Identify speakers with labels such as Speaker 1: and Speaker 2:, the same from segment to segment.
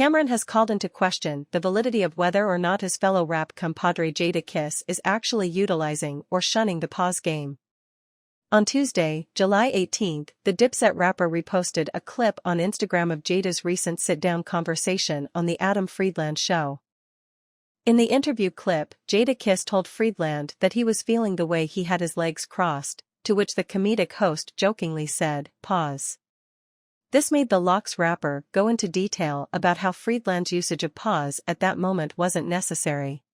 Speaker 1: Cameron has called into question the validity of whether or not his fellow rap compadre Jadakiss is actually utilizing or shunning the pause game. On Tuesday, July 18, the Dipset rapper reposted a clip on Instagram of Jada's recent sit-down conversation on The Adam Friedland Show. In the interview clip, Jadakiss told Friedland that he was feeling the way he had his legs crossed, to which the comedic host jokingly said, "Pause." This made the Lox rapper go into detail about how Friedland's usage of pause at that moment wasn't necessary.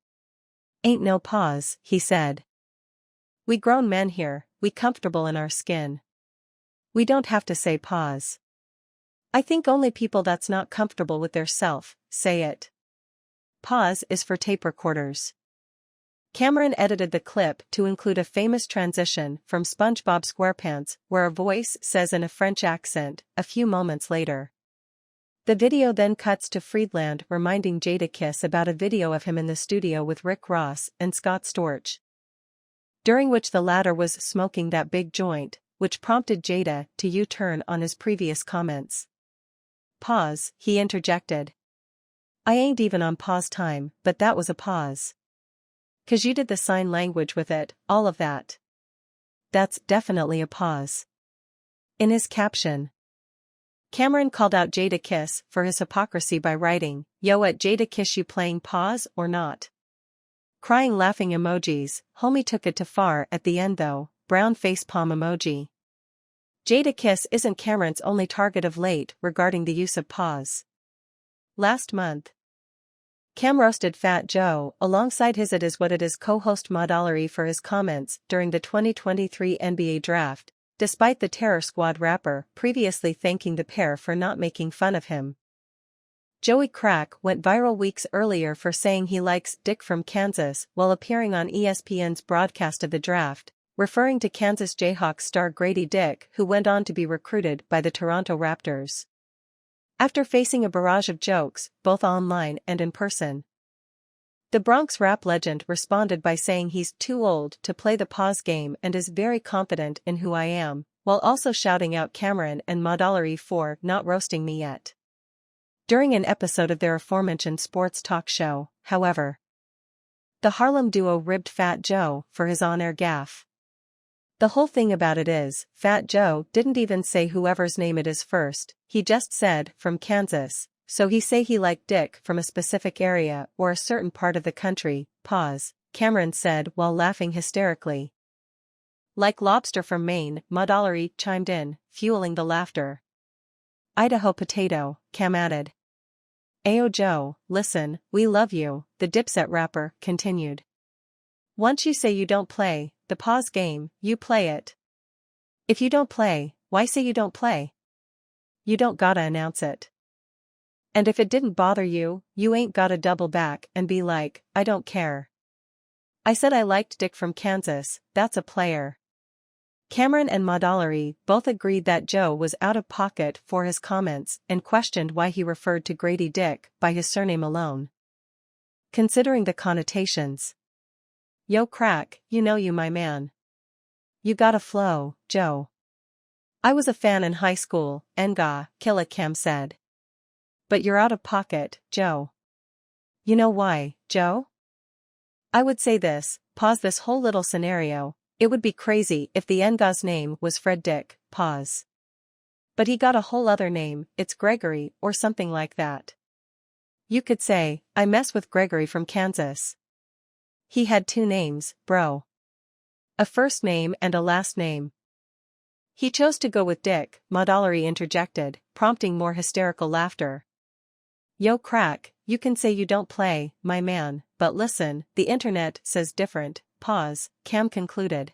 Speaker 1: "Ain't no pause," he said. "We grown men here, we comfortable in our skin. We don't have to say pause. I think only people that's not comfortable with their self, say it. Pause is for tape recorders." Cameron edited the clip to include a famous transition from SpongeBob SquarePants where a voice says in a French accent, a few moments later. The video then cuts to Friedland reminding Jadakiss about a video of him in the studio with Rick Ross and Scott Storch, during which the latter was smoking that big joint, which prompted Jada to U-turn on his previous comments. "Pause," he interjected. "I ain't even on pause time, but that was a pause. 'Cause you did the sign language with it, all of that. That's definitely a pause." In his caption, Cameron called out Jadakiss for his hypocrisy by writing, "Yo at Jadakiss, you playing pause or not?" Crying laughing emojis. Homie took it too far at the end though, brown facepalm emoji. Jadakiss isn't Cameron's only target of late regarding the use of pause. Last month, Cam roasted Fat Joe alongside his It Is What It Is co-host Modollery for his comments during the 2023 NBA Draft, despite the Terror Squad rapper previously thanking the pair for not making fun of him. Joey Crack went viral weeks earlier for saying he likes Dick from Kansas while appearing on ESPN's broadcast of the draft, referring to Kansas Jayhawks star Grady Dick, who went on to be recruited by the Toronto Raptors. After facing a barrage of jokes, both online and in person, the Bronx rap legend responded by saying he's too old to play the pause game and is very confident in who I am, while also shouting out Cameron and Modollery for not roasting me yet. During an episode of their aforementioned sports talk show, however, the Harlem duo ribbed Fat Joe for his on-air gaffe. The whole thing about it is, Fat Joe didn't even say whoever's name it is first, he just said, from Kansas, so he say he liked Dick from a specific area or a certain part of the country, pause, Cameron said while laughing hysterically. Like lobster from Maine, Modollery chimed in, fueling the laughter. Idaho potato, Cam added. Ayo Joe, listen, we love you, the Dipset rapper continued. Once you say you don't play the pause game, you play it. If you don't play, why say you don't play? You don't gotta announce it. And if it didn't bother you, you ain't gotta double back and be like, I don't care. I said I liked Dick from Kansas, that's a player. Cameron and Modollery both agreed that Joe was out of pocket for his comments and questioned why he referred to Grady Dick by his surname alone. Considering the connotations. Yo Crack, you know you my man. You got a flow, Joe. I was a fan in high school, Nga, Killa Cam said. But you're out of pocket, Joe. You know why, Joe? I would say this, pause this whole little scenario, it would be crazy if the Nga's name was Fred Dick, pause. But he got a whole other name, it's Gregory or something like that. You could say, I mess with Gregory from Kansas. He had two names, bro. A first name and a last name. He chose to go with Dick, Modollery interjected, prompting more hysterical laughter. Yo Crack, you can say you don't play, my man, but listen, the internet says different, pause, Cam concluded.